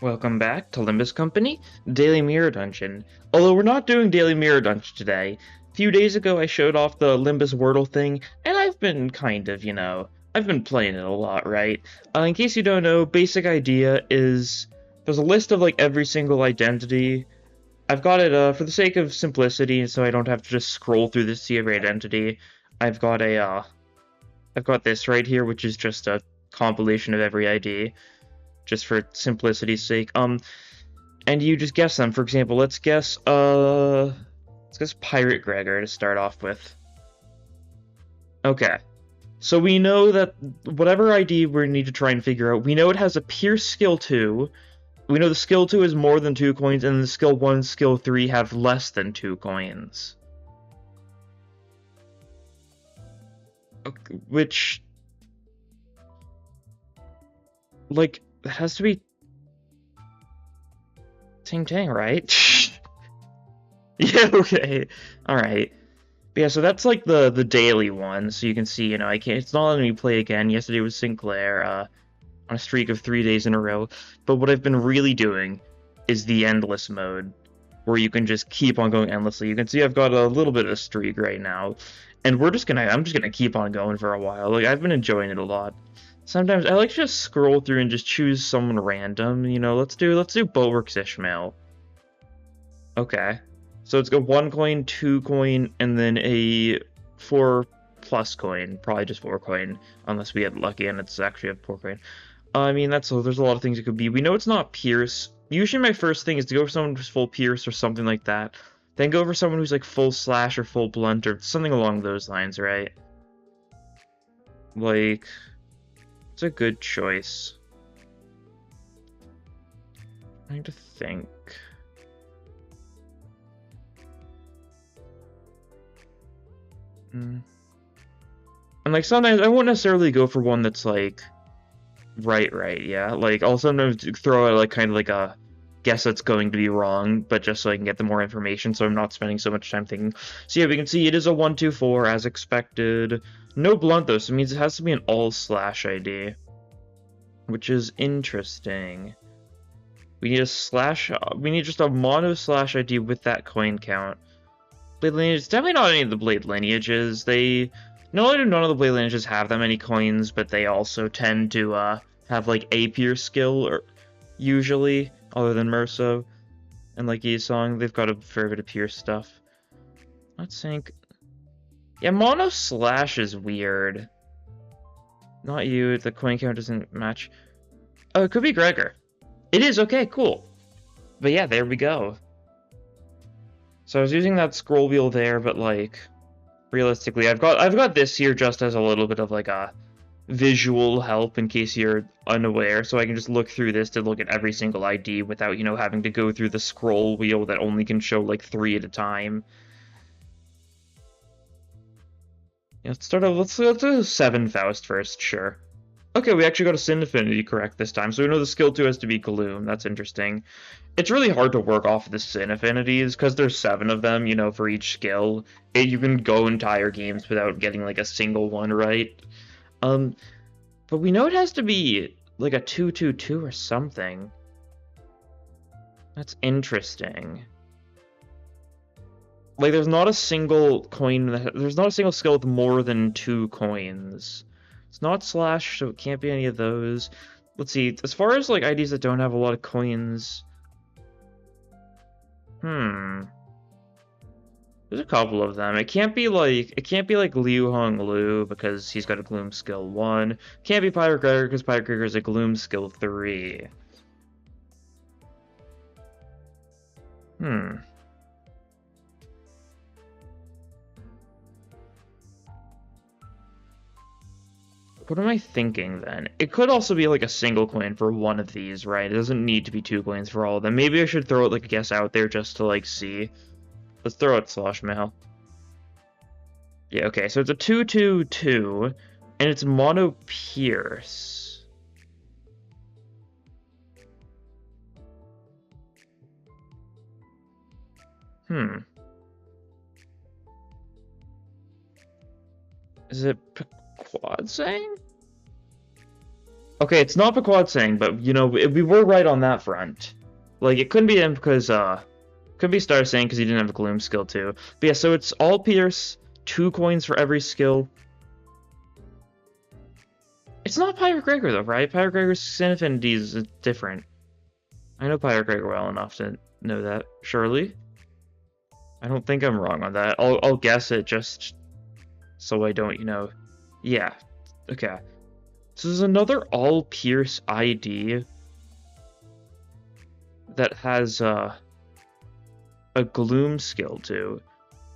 Welcome back to Limbus Company, Daily Mirror Dungeon. Although we're not doing Daily Mirror Dungeon today, a few days ago I showed off the Limbus wordle thing, and I've been I've been playing it a lot, right? In case you don't know, basic idea is there's a list of like every single identity. I've got it for the sake of simplicity, so I don't have to just scroll through to see every identity. I've got I've got this right here, which is just a compilation of every ID, just for simplicity's sake. And you just guess them. For example, let's guess Pirate Gregor to start off with. Okay. So we know that whatever ID we need to try and figure out, we know it has a Pierce skill 2. We know the skill 2 is more than 2 coins, and the skill 1 and skill 3 have less than 2 coins. Okay, which, like, that has to be Ting Tang, right? Yeah, okay. Alright. Yeah, so that's like the daily one, so you can see, I can't, it's not letting me play again. Yesterday was Sinclair, on a streak of 3 days in a row. But what I've been really doing is the endless mode, where you can just keep on going endlessly. You can see I've got a little bit of a streak right now, and I'm just gonna keep on going for a while. Like, I've been enjoying it a lot. Sometimes I like to just scroll through and just choose someone random, let's do Bulwark's Ishmael. Okay. So it's got 1 coin, 2 coin, and then a 4 plus coin. Probably just 4 coin, unless we get lucky and it's actually a 4 coin. I mean, there's a lot of things it could be. We know it's not Pierce. Usually my first thing is to go for someone who's full Pierce or something like that. Then go for someone who's like full Slash or full Blunt or something along those lines, right? Like, it's a good choice. I'm trying to think. And like sometimes I won't necessarily go for one that's like right, yeah. Like I'll sometimes throw out like kind of like a guess that's going to be wrong, but just so I can get the more information, so I'm not spending so much time thinking. So yeah, we can see it is a 1-2-4 as expected. No Blunt though, so it means it has to be an all Slash ID, which is interesting. We need we need just a mono Slash ID with that coin count. Blade lineage, it's definitely not any of the Blade lineages. Not only do none of the Blade lineages have that many coins, but they also tend to have like a Pierce skill, or usually, other than Merso and like Yisong, they've got a fair bit of Pierce stuff. Let's think. Yeah, Mono Slash is weird. Not you, the coin count doesn't match. Oh, it could be Gregor. It is, okay, cool. But yeah, there we go. So I was using that scroll wheel there, but like realistically, I've got this here just as a little bit of like a visual help in case you're unaware, so I can just look through this to look at every single ID without, having to go through the scroll wheel that only can show like 3 at a time. Yeah, let's start off, let's do 7 Faust first, sure. Okay, we actually got a Sin Affinity correct this time, so we know the skill 2 has to be Gloom. That's interesting. It's really hard to work off the Sin Affinities, because there's 7 of them, for each skill. You can go entire games without getting, like, a single one right. But we know it has to be, like, a 2-2-2 or something. That's interesting. Like, there's not a single there's not a single skill with more than 2 coins. It's not Slash, so it can't be any of those. Let's see, as far as, like, IDs that don't have a lot of coins... There's a couple of them. It can't be like Liu Hong Lu, because he's got a Gloom skill 1. Can't be Pirate Gregor, because Pirate Gregor is a Gloom skill 3. What am I thinking, then? It could also be, like, a single coin for one of these, right? It doesn't need to be 2 coins for all of them. Maybe I should throw it, like, a guess out there just to, like, see. Let's throw out Slosh Mail. Yeah, okay, so it's a 2-2-2, and it's Mono Pierce. Is it Quad saying? Okay, it's not Pequod saying, but you know we were right on that front. Like it couldn't be him because could be Star saying because he didn't have a Gloom skill too. But yeah, so it's all Pierce, 2 coins for every skill. It's not Pirate Gregor though, right? Pirate Gregor's Sin Affinity is different. I know Pirate Gregor well enough to know that. Surely, I don't think I'm wrong on that. I'll guess it just so I don't, you know. Yeah. Okay. So there's another all Pierce ID that has a Gloom skill too.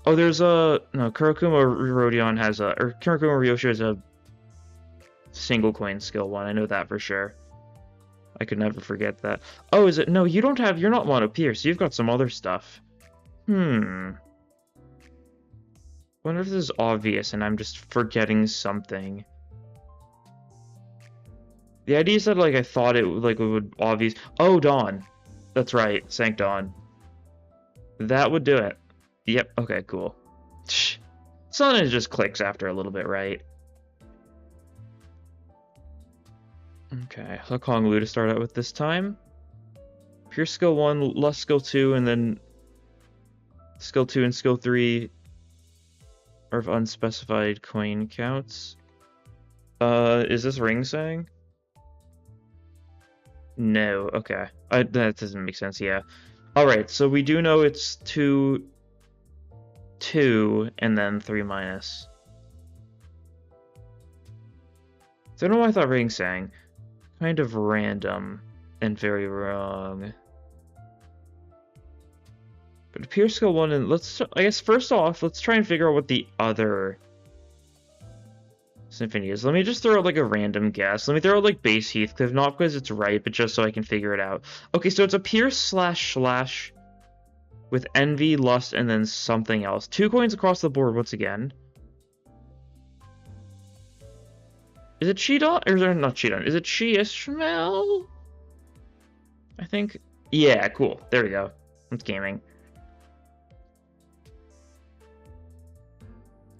Oh, there's a no Kurokuma Rodion has a or Kurokuma Ryosho has a single coin skill one. I know that for sure. I could never forget that. Oh, is it? No, you don't have. You're not Mono Pierce. You've got some other stuff. Wonder if this is obvious and I'm just forgetting something. The idea said like I thought it would obvious. Oh, Dawn. That's right, Sank Dawn. That would do it. Yep. Okay. Cool. Something just clicks after a little bit, right? Okay, Hook Hong Lu to start out with this time. Pure skill 1, Lust skill 2, and then skill 2 and skill 3 are of unspecified coin counts. Is this Ring saying? No, okay. That doesn't make sense, yeah. Alright, so we do know it's 2, 2, and then 3 minus. So I don't know why I thought Ring sang. Kind of random and very wrong. But Pure skill 1 and I guess first off, let's try and figure out what the other symphony is. Let me just throw out like a random guess. Let me throw out like base Heathcliff, not because it's right, but just so I can figure it out. Okay, so it's a Pierce slash with Envy, Lust, and then something else. 2 coins across the board once again. Is it Cheetah? Or is it not Cheetah? Is it Ishmael? I think. Yeah, cool. There we go. It's gaming.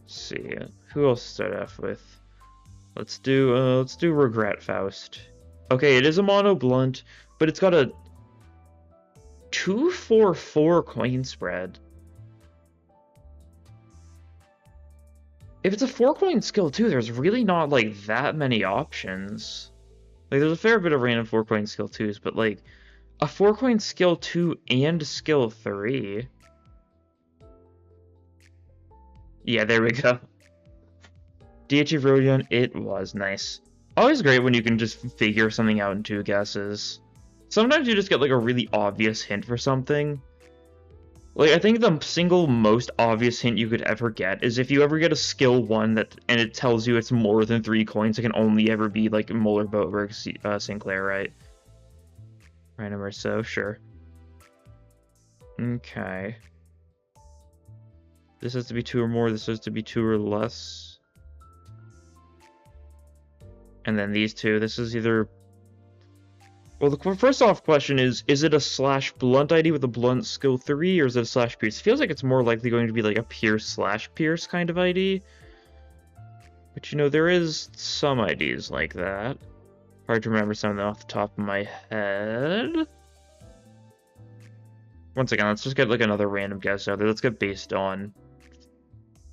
Let's see. Who else to start off with? Let's do Regret Faust. Okay, it is a mono blunt, but it's got a 2-4-4 coin spread. If it's a 4-coin skill too, there's really not like that many options. Like there's a fair bit of random 4-coin skill 2s, but like a 4-coin skill 2 and skill 3. Yeah, there we go. DH Rodion, it was nice. Always great when you can just figure something out in 2 guesses. Sometimes you just get like a really obvious hint for something. Like, I think the single most obvious hint you could ever get is if you ever get a skill 1 and it tells you it's more than 3 coins, it can only ever be like Muller, Boatberg, Sinclair, right? Random or so, sure. Okay. This has to be 2 or more, this has to be 2 or less. And then these 2, this is either... Well, the first off question is it a slash blunt ID with a blunt skill 3, or is it a slash pierce? It feels like it's more likely going to be like a pierce slash pierce kind of ID. But you know, there is some IDs like that. Hard to remember some of them off the top of my head. Once again, let's just get like another random guess out there. Let's get based on...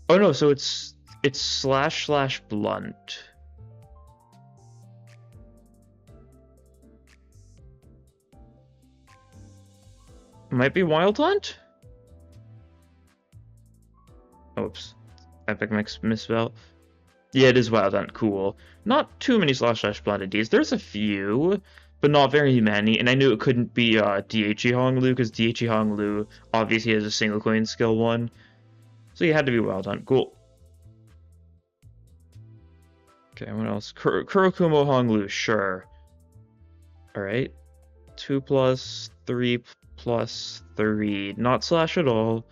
Oh no, so it's slash blunt. Might be Wild Hunt? Oops. Epic misspell. Yeah, it is Wild Hunt. Cool. Not too many slash blunt IDs. There's a few, but not very many. And I knew it couldn't be DHE Hong Lu, because DHE Hong Lu obviously has a single coin skill 1. So you had to be Wild Hunt. Cool. Okay, what else? Kurokumo Hong Lu, sure. Alright. 2 plus 3 plus 3. Not slash at all.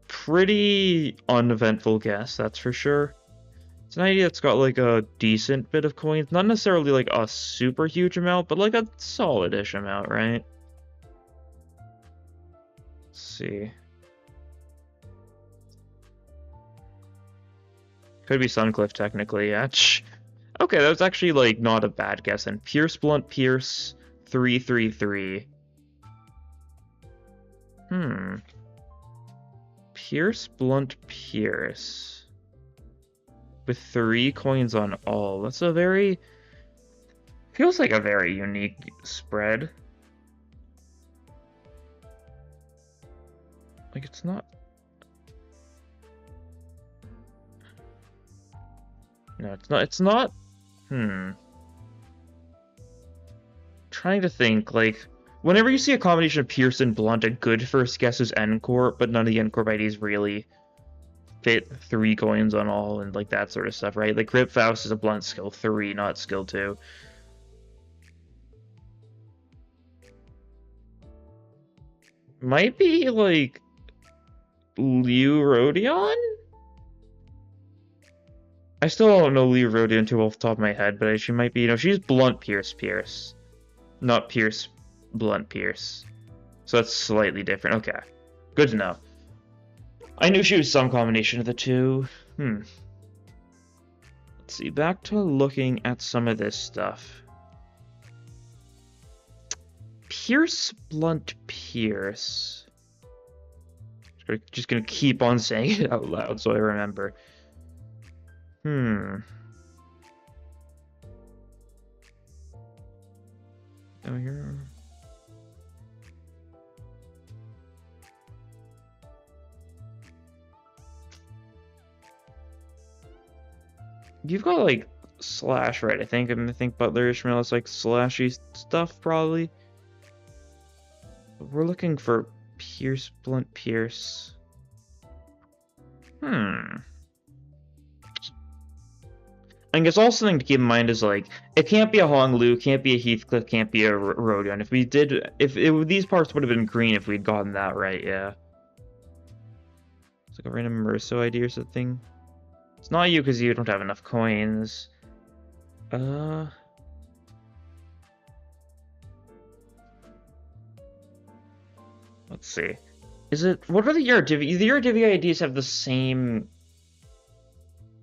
Pretty uneventful guess, that's for sure. It's an idea that's got like a decent bit of coins. Not necessarily like a super huge amount, but like a solid-ish amount, right? Let's see. Could be Suncliff, technically, yeah. Okay, that was actually, like, not a bad guess. And Pierce, Blunt, Pierce, 333. Pierce, Blunt, Pierce. With 3 coins on all. That's a very... Feels like a very unique spread. Like, it's not... No, it's not... Trying to think, like... Whenever you see a combination of Pierce and Blunt, a good first guess is N-Corp, but none of the N-Corp IDs really fit 3 coins on all and, like, that sort of stuff, right? Like, Rip Faust is a Blunt skill 3, not skill 2. Might be, like... Liu Rodion? I still don't know Liu Rodion too well off the top of my head, but she might be, she's Blunt Pierce Pierce. Not Pierce Blunt Pierce. So that's slightly different. Okay. Good to know. I knew she was some combination of the two. Let's see, back to looking at some of this stuff. Pierce Blunt Pierce. Just gonna keep on saying it out loud so I remember. Oh, here. You've got, like, slash, right? I think Butler Ishmael is, like, slashy stuff, probably. But we're looking for Pierce, Blunt, Pierce. I guess also something to keep in mind is, like, it can't be a Hong Lu, can't be a Heathcliff, can't be a Rodion. If we did, these parts would have been green if we'd gotten that right, yeah. It's like a random Merso ID or something. It's not you because you don't have enough coins. Let's see. Is it, what are the Yardivi? The Yardivi IDs have the same...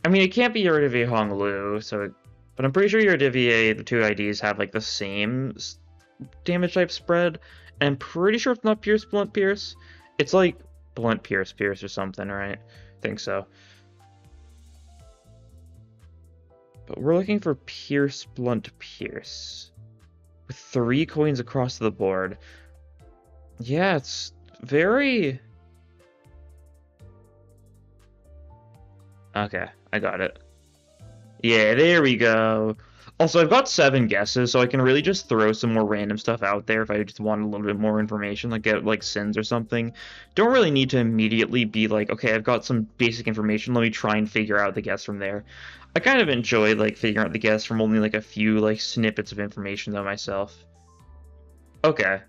I mean, it can't be Yardivi Hong Lu, so... But I'm pretty sure Yardivi, the two IDs have, like, the same damage type spread. And I'm pretty sure it's not Pierce, Blunt, Pierce. It's like Blunt, Pierce, Pierce or something, right? I think so. But we're looking for Pierce, Blunt, Pierce. With 3 coins across the board. Yeah, it's very... Okay, I got it. Yeah, there we go. Also, I've got 7 guesses, so I can really just throw some more random stuff out there if I just want a little bit more information, like get, like, sins or something. Don't really need to immediately be like, okay, I've got some basic information, let me try and figure out the guess from there. I kind of enjoy, like, figuring out the guess from only, like, a few, like, snippets of information, though, myself. Okay.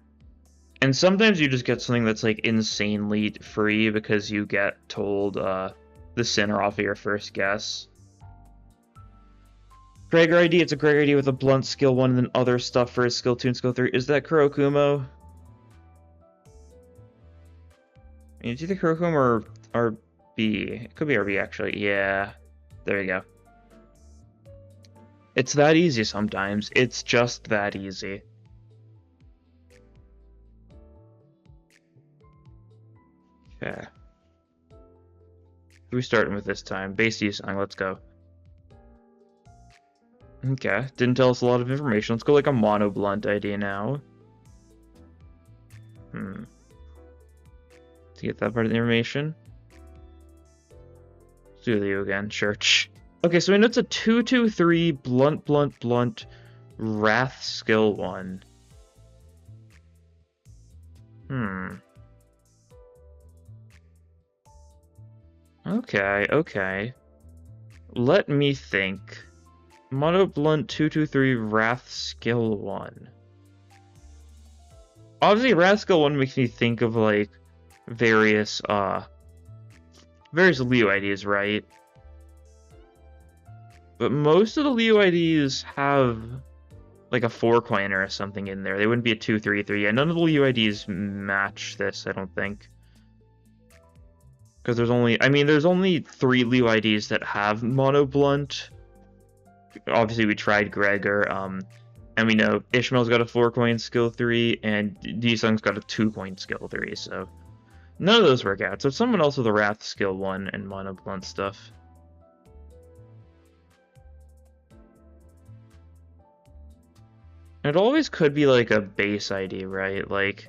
And sometimes you just get something that's, like, insanely free because you get told, the sinner off of your first guess. Gregor ID, it's a Gregor ID with a Blunt skill 1 and then other stuff for his skill 2 and skill 3. Is that Kurokumo? It's either Kurokumo or RB. It could be RB, actually. Yeah. There you go. It's that easy sometimes. It's just that easy. Okay. Who's starting with this time? Base song, let's go. Okay, didn't tell us a lot of information. Let's go like a mono blunt ID now. To get that part of the information. Let's do you again, church. Okay, so we know it's a 2-2-3 blunt, blunt, blunt, wrath skill 1. Okay. Let me think. Mono Blunt 2-2-3 Wrath skill 1. Obviously, Wrath skill 1 makes me think of, like, various Liu IDs, right? But most of the Liu IDs have, like, a 4-coiner or something in there. They wouldn't be a 2-3-3. Yeah, none of the Liu IDs match this, I don't think. Because there's only 3 Liu IDs that have Mono Blunt. obviously we tried Gregor, and we know Ishmael's got a 4-coin skill 3, and D-Sung's got a 2-coin skill 3, so none of those work out. So someone else with a Wrath skill 1 and Mono Blunt stuff. It always could be like a base ID, right? Like,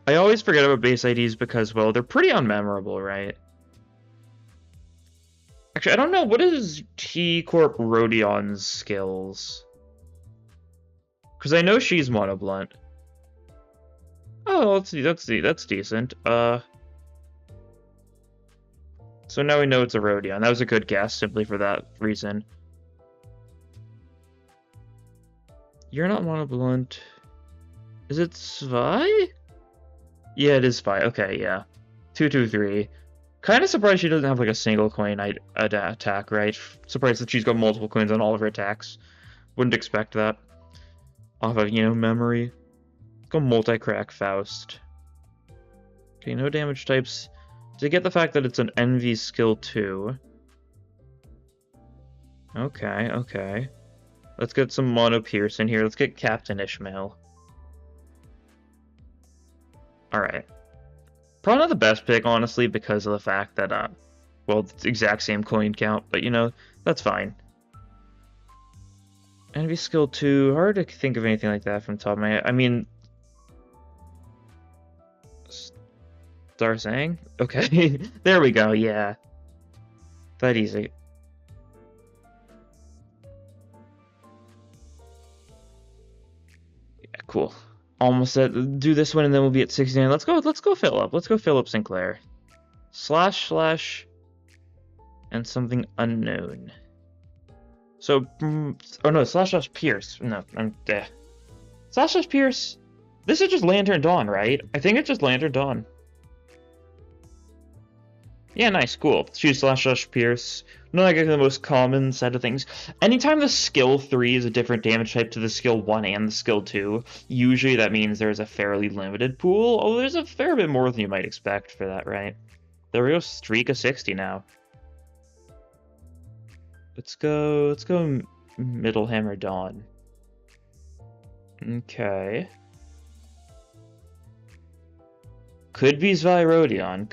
I always forget about base IDs because, well, they're pretty unmemorable, right? Actually, I don't know. What is T-Corp Rhodion's skills? Because I know she's Mono Blunt. Oh, let's see. That's decent. So now we know it's a Rhodion. That was a good guess, simply for that reason. You're not Mono Blunt. Is it Svi? Yeah, it is Svi. Okay, yeah. 223. Kind of surprised she doesn't have like a single coin attack, right? Surprised that she's got multiple coins on all of her attacks. Wouldn't expect that. Off of, memory. Let's go multi-crack Faust. Okay, no damage types. To get the fact that it's an Envy skill 2. Okay. Let's get some Mono Pierce in here. Let's get Captain Ishmael. Alright. Probably not the best pick, honestly, because of the fact that, well, it's the exact same coin count, but, that's fine. Envy skill 2, hard to think of anything like that from the top of my head. I mean... Darsang? Okay, there we go, yeah. That easy. Yeah, cool. Almost at do this one and then we'll be at 69. Let's go Philip. Let's go Philip Sinclair. / and something unknown. So oh no, / Pierce. No, I'm / Pierce. This is just Lantern Dawn, right? I think it's just Lantern Dawn. Yeah, nice, cool. Choose / Pierce. Not like the most common set of things. Anytime the skill 3 is a different damage type to the skill 1 and the skill 2, usually that means there's a fairly limited pool, although there's a fair bit more than you might expect for that, right? There we go, streak of 60 now. Let's go Middle Hammer Dawn. Okay. Could be Zvyrodion.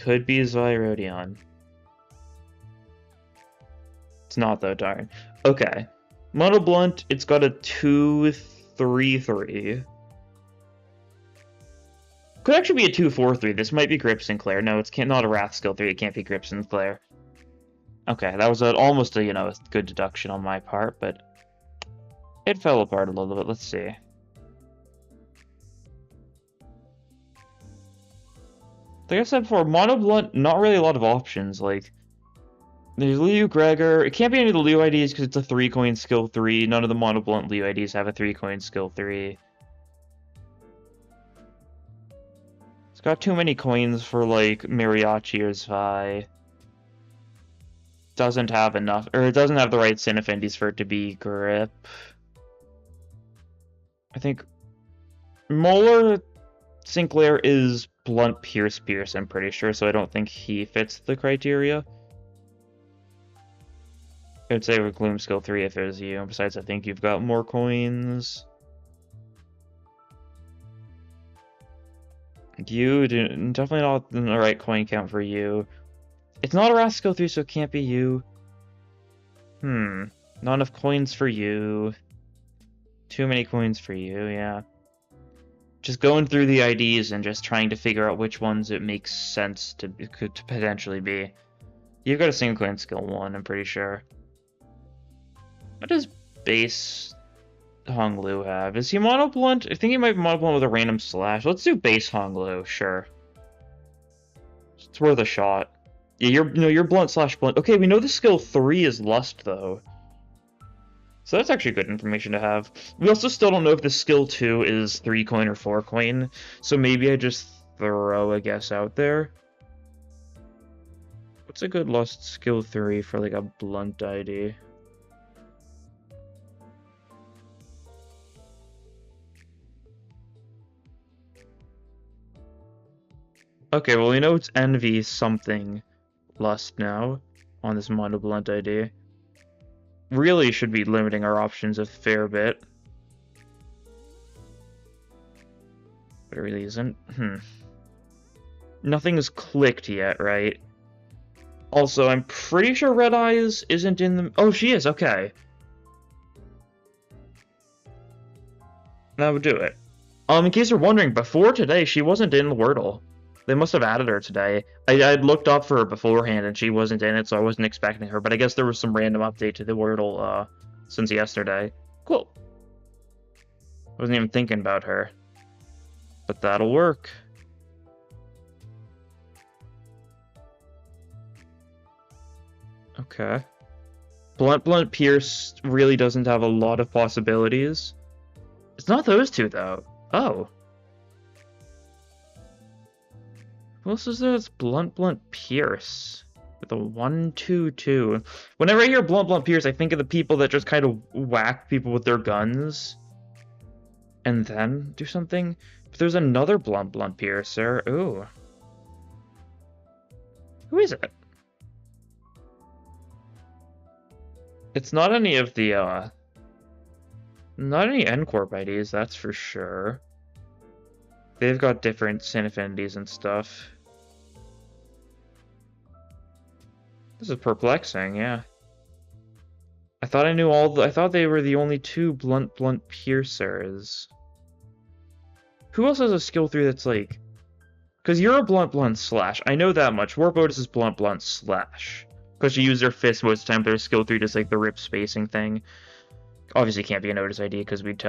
It's not though, darn. Okay. Mono Blunt, it's got a 2-3-3. Could actually be a 2-4-3. This might be Grip Sinclair. No, it's not a Wrath skill 3. It can't be Grip Sinclair. Okay, that was almost a, a good deduction on my part, but it fell apart a little bit. Let's see. Like I said before, Mono Blunt, not really a lot of options. Like, there's Liu, Gregor. It can't be any of the Liu IDs because it's a 3-coin skill 3. None of the Mono Blunt Liu IDs have a 3-coin skill 3. It's got too many coins for, like, Mariachi or Zvi. Doesn't have enough, or it doesn't have the right Sin Effendis for it to be Grip. I think Molar Sinclair is Blunt Pierce, I'm pretty sure, so I don't think he fits the criteria. I'd say with Gloom skill 3 if it was you. Besides, I think you've got more coins. You definitely not in the right coin count for you. It's not a Wrath skill 3, so it can't be you. Not enough coins for you. Too many coins for you, yeah. Just going through the IDs and just trying to figure out which ones it makes sense to potentially be. You've got a single coin skill 1, I'm pretty sure. What does base Hong Lu have? Is he Mono Blunt? I think he might be Mono Blunt with a random slash. Let's do base Hong Lu, sure. It's worth a shot. Yeah, you're Blunt / Blunt. Okay, we know the skill 3 is Lust, though. So that's actually good information to have. We also still don't know if the skill 2 is 3-coin or 4-coin, so maybe I just throw a guess out there. What's a good Lust skill 3 for, like, a Blunt ID? Okay, well, we know it's Envy something Lust now on this Mono Blunt ID. really should be limiting our options a fair bit. But it really isn't. Nothing is clicked yet, right? Also, I'm pretty sure Red Eyes isn't in the... Oh, she is, okay. That would do it. In case you're wondering, before today, she wasn't in the Wordle. They must have added her today. I'd looked up for her beforehand, and she wasn't in it, so I wasn't expecting her. But I guess there was some random update to the Wordle, since yesterday. Cool. Wasn't even thinking about her. But that'll work. Okay. Blunt Pierce really doesn't have a lot of possibilities. It's not those two, though. Oh. Who else is there that's Blunt Pierce? With a 1-2-2. Whenever I hear Blunt Pierce, I think of the people that just kind of whack people with their guns. And then do something. But there's another Blunt Piercer. Ooh. Who is it? It's not any of the, not any N-Corp IDs, that's for sure. They've got different sin affinities and stuff. This is perplexing, yeah. I thought I knew I thought they were the only two Blunt Piercers. Who else has a skill 3 that's like... Because you're a Blunt Slash. I know that much. Warp Otis is Blunt Slash. Because you use their fist most of the time, their skill 3 just like the rip spacing thing. Obviously can't be a Otis ID because it would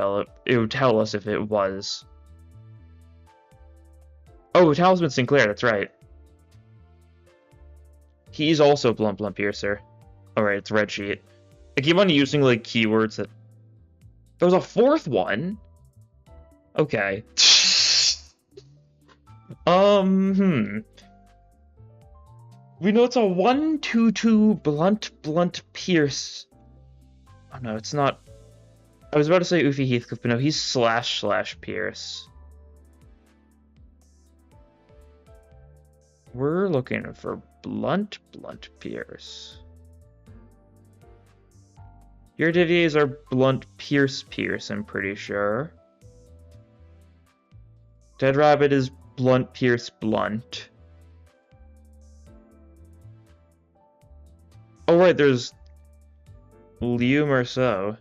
tell us if it was. Oh, Talisman Sinclair, that's right. He's also Blunt Piercer. Alright, it's Red Sheet. I keep on using like keywords that... There was a fourth one? Okay. We know it's a 1-2-2 Blunt Pierce. Oh no, it's not. I was about to say Oofy Heathcliff, but no, he's / Pierce. We're looking for Blunt Pierce. Your Diviers are Blunt Pierce, I'm pretty sure. Dead Rabbit is Blunt Pierce Blunt. Oh right, there's Liu Merceau.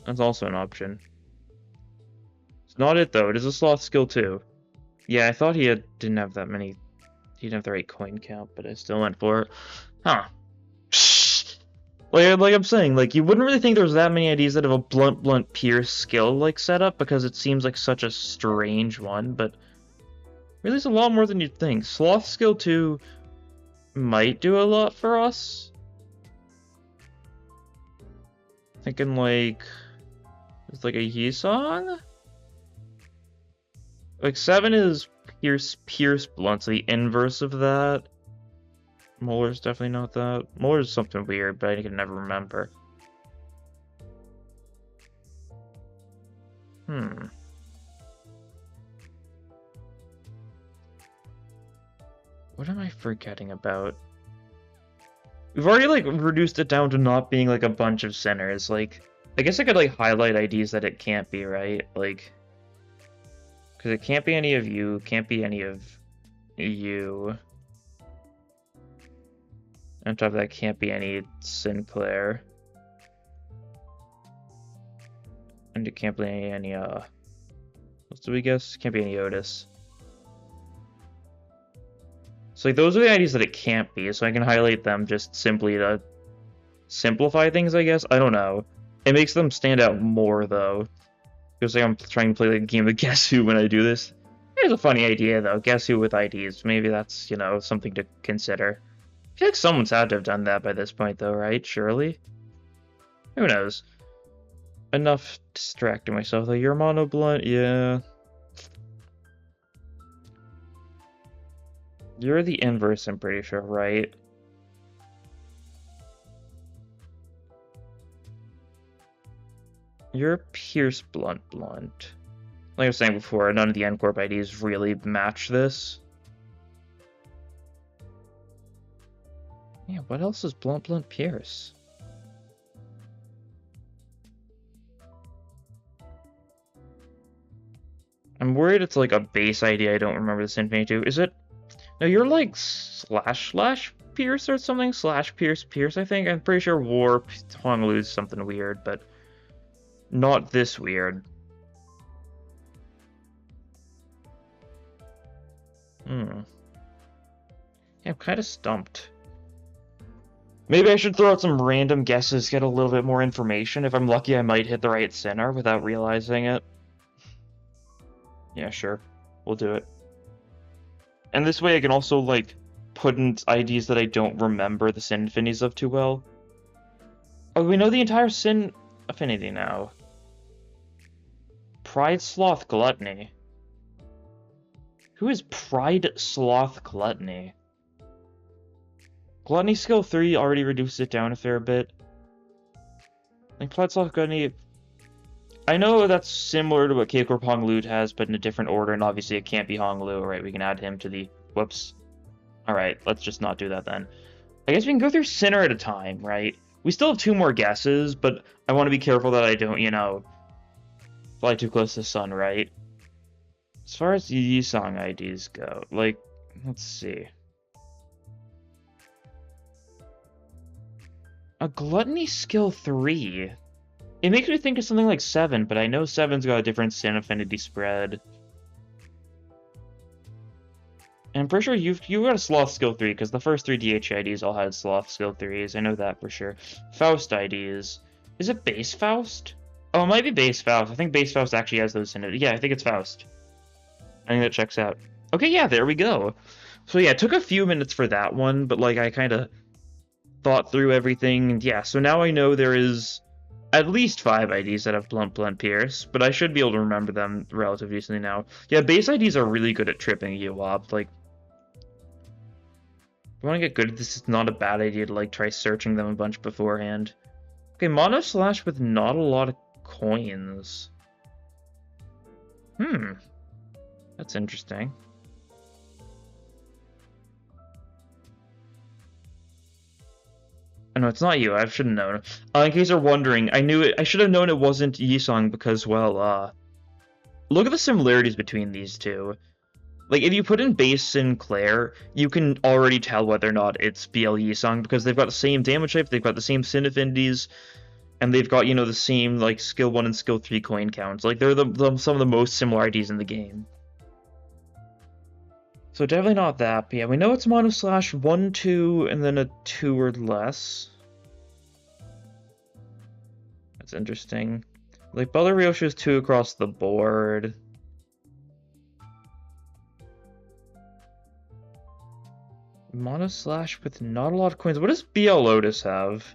That's also an option. It's not it though, it is a sloth skill too. Yeah, I thought didn't have that many. He didn't have the right coin count, but I still went for it. Huh. Like I'm saying, like you wouldn't really think there's that many IDs that have a Blunt Pierce skill like setup because it seems like such a strange one, but really it's a lot more than you'd think. Sloth skill 2 might do a lot for us. Thinking like it's like a Yi-Song? Like 7 is Pierce Blunt, so the inverse of that. Molar's definitely not that. Molar's something weird, but I can never remember. What am I forgetting about? We've already, like, reduced it down to not being, like, a bunch of sinners. Like, I guess I could, like, highlight IDs that it can't be, right? Like, because it can't be any of you, can't be any of you. On top of that, can't be any Sinclair. And it can't be any, what do we guess? Can't be any Otis. So like, those are the IDs that it can't be, so I can highlight them just simply to simplify things, I guess? I don't know. It makes them stand out more, though. Feels like I'm trying to play like a game of Guess Who when I do this. Here's a funny idea, though. Guess Who with IDs. Maybe that's, you know, something to consider. I feel like someone's had to have done that by this point, though, right? Surely? Who knows? Enough distracting myself, though. You're mono blunt? Yeah. You're the inverse, I'm pretty sure, right? You're Pierce Blunt. Like I was saying before, none of the N-Corp IDs really match this. Yeah, what else is Blunt Pierce? I'm worried it's like a base ID I don't remember the Symphony to. Is it? No, you're like slash Pierce or something? Slash Pierce, I think. I'm pretty sure Warp Honglu's something weird, but not this weird. Yeah, I'm kind of stumped. Maybe I should throw out some random guesses, get a little bit more information. If I'm lucky, I might hit the right center without realizing it. Yeah, sure. We'll do it. And this way I can also, like, put in IDs that I don't remember the Sin Affinities of too well. Oh, we know the entire Sin Affinity now. Pride, Sloth, Gluttony. Who is Pride, Sloth, Gluttony? Gluttony skill 3 already reduces it down a fair bit. Like, Pride, Sloth, Gluttony... I know that's similar to what K-Corp Honglu has, but in a different order, and obviously it can't be Honglu, right? We can add him to the... Whoops. Alright, let's just not do that then. I guess we can go through Sinner at a time, right? We still have 2 more guesses, but I want to be careful that I don't, you know, fly too close to the sun, right? As far as the song IDs go, like, let's see. A Gluttony skill 3. It makes me think of something like 7, but I know 7's got a different Sin Affinity spread. And I'm pretty sure you've got a Sloth skill 3, because the first 3 DH IDs all had Sloth skill 3s. I know that for sure. Faust IDs. Is it Base Faust? Oh, it might be Base Faust. I think Base Faust actually has those in it. Yeah, I think it's Faust. I think that checks out. Okay, yeah, there we go. So yeah, it took a few minutes for that one, but like I kind of thought through everything. And yeah, so now I know there is at least 5 IDs that have Blunt Pierce, but I should be able to remember them relatively decently now. Yeah, base IDs are really good at tripping you up. Like, if you want to get good at this, it's not a bad idea to like try searching them a bunch beforehand. Okay, Mono Slash with not a lot of coins. That's interesting. Oh, no, it's not you. I should have known. In case you're wondering, I knew it. I should have known it wasn't Yisong because, well, look at the similarities between these two. Like, if you put in base Sinclair, you can already tell whether or not it's BL Yisong because they've got the same damage type, they've got the same Sin Affinities, and they've got, you know, the same, like, skill 1 and skill 3 coin counts. Like, they're some of the most similar IDs in the game. So definitely not that, but yeah, we know it's Mono Slash 1, 2, and then a 2 or less. That's interesting. Like, Butler Ryoshi's 2 across the board. Mono Slash with not a lot of coins. What does BL Lotus have?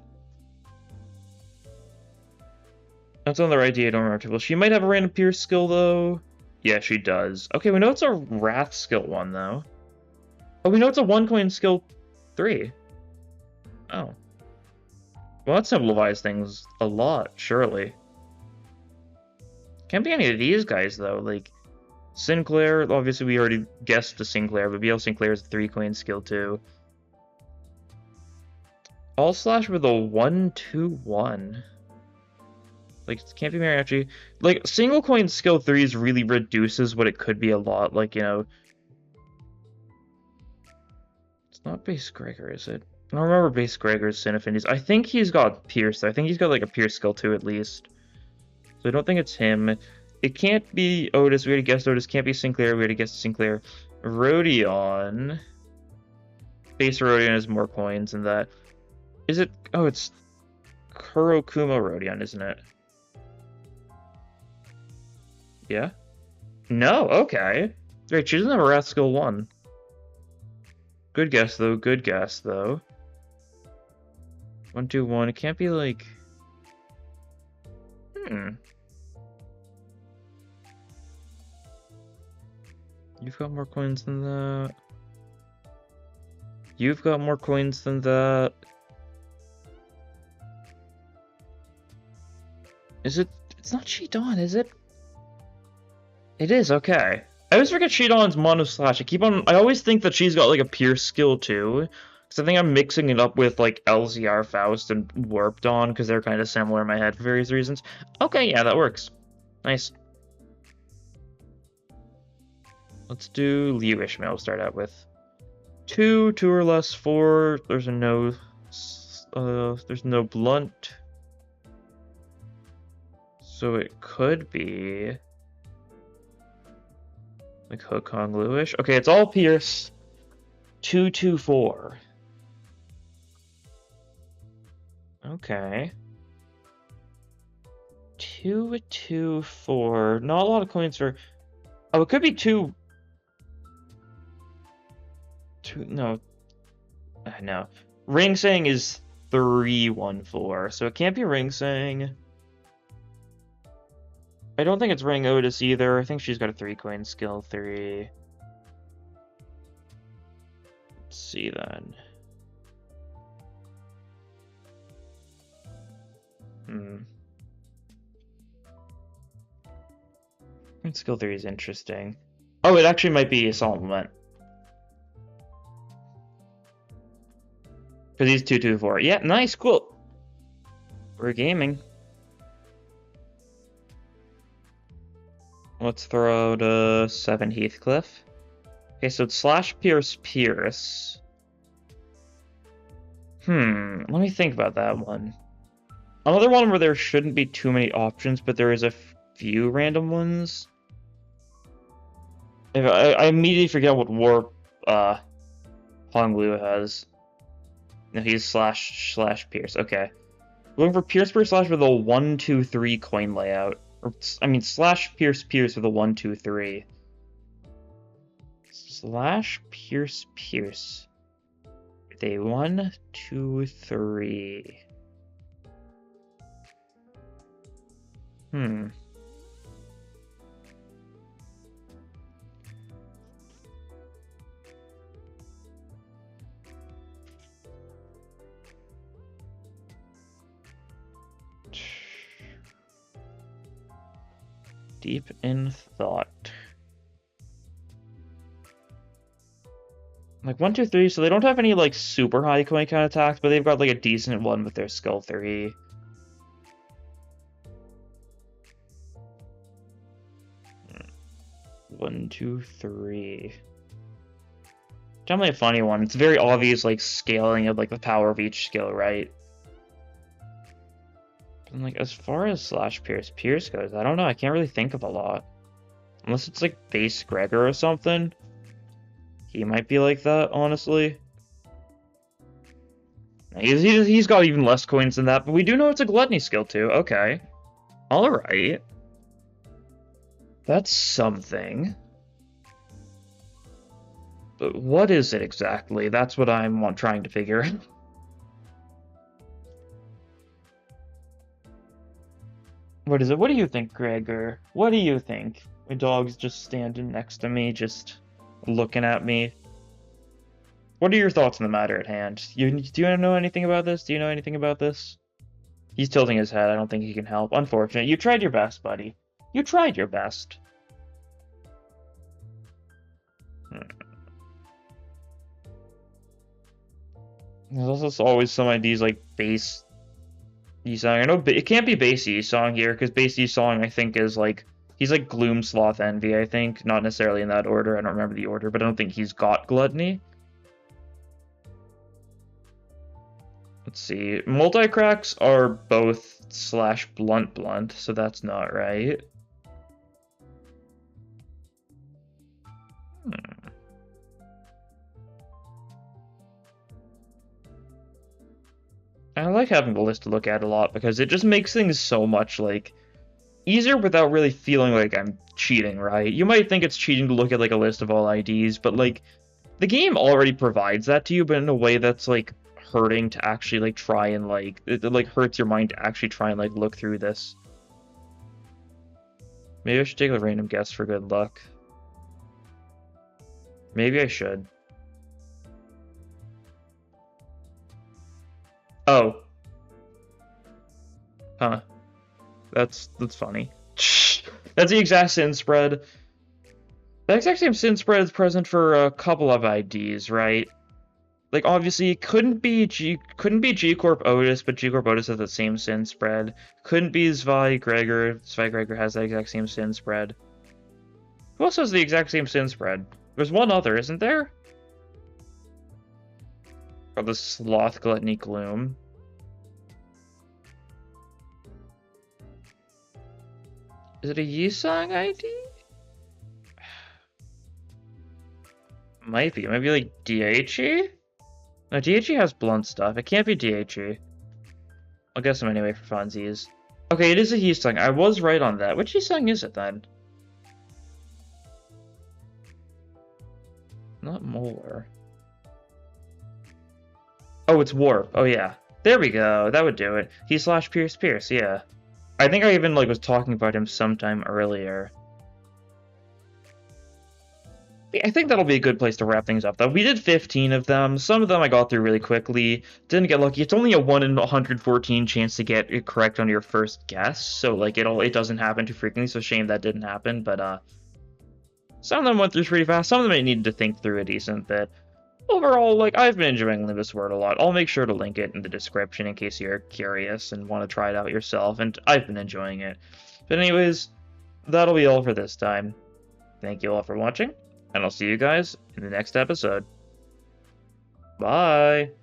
That's on the right idea, I don't remember. Well, she might have a random Pierce skill, though. Yeah, she does. Okay, we know it's a Wrath skill 1, though. Oh, we know it's a 1-coin skill 3. Oh. Well, that simplifies things a lot, surely. Can't be any of these guys, though. Like, Sinclair, obviously we already guessed the Sinclair, but BL Sinclair is a 3-coin skill, too. All Slash with a 1-2-1. Like, it can't be Mariachi. Like, single coin skill 3s really reduces what it could be a lot. Like, you know... It's not Base Gregor, is it? I don't remember Base Gregor's Sin Affinities. I think he's got Pierce. I think he's got, like, a Pierce skill 2 at least. So I don't think it's him. It can't be Otis. We already guessed Otis. Can't be Sinclair. We already guessed Sinclair. Rodion. Base Rodion has more coins than that. Is it... Oh, it's Kurokuma Rodion, isn't it? Yeah? No, okay. Right, she doesn't have a Wrath skill 1. Good guess, though. Good guess, though. 1-2-1. It can't be like... You've got more coins than that. You've got more coins than that. Is it... It's not Shidon, is it? It is, okay. I always forget Shidon's Mono Slash. I always think that she's got like a Pierce skill too. So I think I'm mixing it up with like LZR Faust and Warp Dawn because they're kind of similar in my head for various reasons. Okay, yeah, that works. Nice. Let's do Liu Ishmael to start out with. Two or less, 4. There's no blunt. So it could be like Hook Kong Luish. Okay, it's all Pierce. 2 4. Okay. 2 4. Not a lot of coins for. Oh, it could be 2. No. No. Ring Sang is 3 1 4. So it can't be Ring Sang. I don't think it's Ring Otis either. I think she's got a 3-coin skill 3. Let's see then. Skill 3 is interesting. Oh, it actually might be a Solomon. Because he's 2 4. Yeah, nice, cool. We're gaming. Let's throw out 7 Heathcliff. Okay, so it's slash Pierce Pierce. Let me think about that one. Another one where there shouldn't be too many options, but there is a few random ones. If I immediately forget what Warp Hong Lu has. No, he's slash Pierce. Okay. Looking for Pierce slash with a 1 2 3 coin layout. Or, I mean, slash Pierce with a 1 2 3. Slash Pierce with a 1 2 3. Deep in thought. Like 1 2 3, so they don't have any like super high coin count attacks, but they've got like a decent one with their skill 3. One, 2, 3. Definitely a funny one. It's very obvious, like, scaling of, like, the power of each skill, right? And, like, as far as slash Pierce goes, I don't know. I can't really think of a lot. Unless it's, like, base Gregor or something. He might be like that, honestly. He's got even less coins than that, but we do know it's a gluttony skill, too. Okay. Alright. That's something. But what is it exactly? That's what I'm trying to figure out. What is it? What do you think, Gregor? What do you think? My dog's just standing next to me, just looking at me. What are your thoughts on the matter at hand? Do you know anything about this? Do you know anything about this? He's tilting his head. I don't think he can help. Unfortunate. You tried your best, buddy. You tried your best. There's also always some ideas like base Yisong. I know it can't be base Yisong here, because base Yisong I think is like, he's like Gloom, Sloth, Envy, I think. Not necessarily in that order. I don't remember the order, but I don't think he's got Gluttony. Let's see. Multi-cracks are both slash blunt, so that's not right. I like having the list to look at a lot because it just makes things so much, like, easier without really feeling like I'm cheating, right? You might think it's cheating to look at, like, a list of all IDs, but, like, the game already provides that to you, but in a way that's, like, hurting to actually, like, try and, like, it like, hurts your mind to actually try and, like, look through this. Maybe I should take a random guess for good luck. Maybe I should. Oh. Huh. That's funny. That's the exact sin spread. The exact same sin spread is present for a couple of IDs, right? Like, obviously, it couldn't be G Corp Otis, but G Corp Otis has the same sin spread. Couldn't be Zwei Gregor. Zwei Gregor has that exact same sin spread. Who else has the exact same sin spread? There's one other, isn't there? Oh, the Sloth Gluttony Gloom. Is it a Yisong ID? Might be. It might be like DHE? No, DHE has blunt stuff. It can't be DHE. I'll guess him anyway for funsies. Okay, it is a Yisong. I was right on that. Which Yisong is it then? Not Molar. Oh, it's Warp. Oh, yeah. There we go. That would do it. He slash Pierce Pierce, yeah. I think I even, like, was talking about him sometime earlier. I think that'll be a good place to wrap things up, though. We did 15 of them. Some of them I got through really quickly. Didn't get lucky. It's only a 1 in 114 chance to get it correct on your first guess, so, like, it doesn't happen too frequently, so shame that didn't happen, but, some of them went through pretty fast. Some of them I needed to think through a decent bit. Overall, like, I've been enjoying Limbus Word a lot. I'll make sure to link it in the description in case you're curious and want to try it out yourself, and I've been enjoying it. But anyways, that'll be all for this time. Thank you all for watching, and I'll see you guys in the next episode. Bye!